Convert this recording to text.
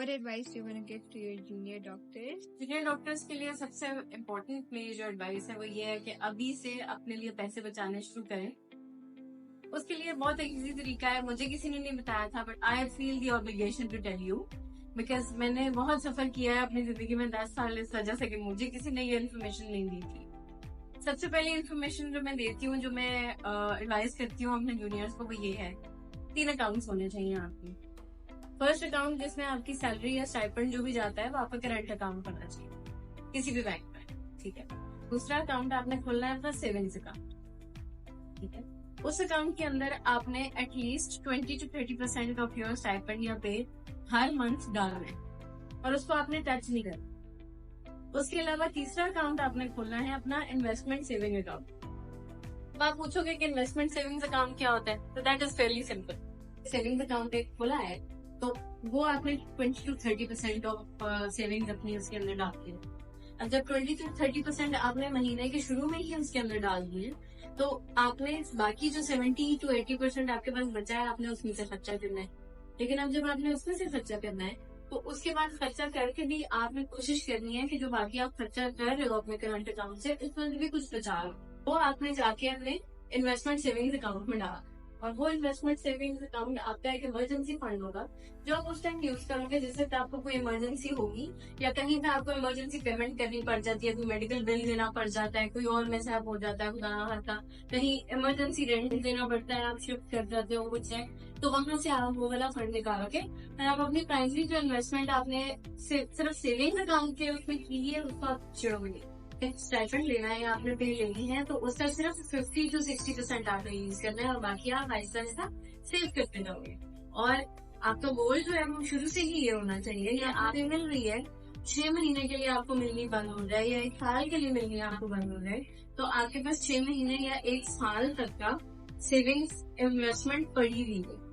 What advice do you want to give to your junior doctors? Junior doctors के लिए सबसे important मेरी जो एडवाइस है वो ये है कि अभी से अपने लिए पैसे बचाने शुरू करें। उसके लिए बहुत इजी तरीका है, मुझे किसी ने नहीं बताया था, but I feel the obligation to tell you because मैंने बहुत सफर किया है अपनी जिंदगी में 10 साल इस वजह से कि मुझे किसी ने ये इन्फॉर्मेशन नहीं दी थी। सबसे पहले इन्फॉर्मेशन जो मैं देती हूँ, जो मैं एडवाइस करती हूँ अपने जूनियर्स को, वो ये है 3 अकाउंट्स होने चाहिए आपके। फर्स्ट अकाउंट जिसमें आपकी सैलरी या स्टाइपेंड जो भी जाता है वो आपका करंट अकाउंट होना चाहिए किसी भी बैंक में, ठीक है। दूसरा अकाउंट आपने खोलना है अपना सेविंग्स अकाउंट, ठीक है। उस अकाउंट के अंदर आपने at least 20 to 30% of your stipend या पे हर मंथ डालना है और उसको आपने टच नहीं करना। उसके अलावा तीसरा अकाउंट आपने खोलना है अपना इन्वेस्टमेंट सेविंग अकाउंट। आप पूछोगे कि इन्वेस्टमेंट सेविंग्स अकाउंट क्या होता है, तो that is fairly simple. Savings account एक खोला है तो वो आपने 20 to 30% ऑफ सेविंग्स अपनी उसके अंदर डालती है। अब जब 20 to 30% आपने महीने के शुरू में ही उसके अंदर डाल दिए, तो आपने बाकी जो 70 to 80% आपके पास बचा है, आपने उसमें से खर्चा करना है। लेकिन अब जब आपने उसमें से खर्चा करना है, तो उसके बाद खर्चा करके भी आपने कोशिश करनी है कि जो बाकी आप खर्चा कर रहे हो अपने करंट अकाउंट से, उसमें भी कुछ बचा लो। वो आपने जाके अपने इन्वेस्टमेंट सेविंग्स अकाउंट में डाला, और वो इन्वेस्टमेंट सेविंग्स अकाउंट आपका एक इमरजेंसी फंड होगा जो आप उस टाइम यूज करोगे जिससे आपको कोई इमरजेंसी होगी या कहीं पे आपको इमरजेंसी पेमेंट करनी पड़ जाती है, कोई मेडिकल बिल देना पड़ जाता है, कोई और मिसहैप हो जाता है खुदा ना खास्ता, कहीं इमरजेंसी रेंट देना पड़ता है, आप शिफ्ट कर जाते हो कुछ है, तो वहां से आप वो वाला फंड निकालोगे और आप अपनी प्राइमरी जो इन्वेस्टमेंट आपने सिर्फ सेविंग्स अकाउंट के उसमें की है उसको आप छोड़ोगे। स्टाइपेंड लेना है या आपने पे लेनी है तो उसका सिर्फ 50 to 60% आपने यूज करना है और बाकी आप आहिस्ता आहिस्ता सेव करते जाओगे। और आपका गोल जो है वो शुरू से ही ये होना चाहिए, या आपने मिल रही है 6 महीने के लिए आपको मिलनी बंद हो जाए या 1 साल के लिए मिलनी आपको बंद हो जाए, तो आपके पास 6 महीने या 1 साल तक का सेविंग्स इन्वेस्टमेंट पड़ी हुई है।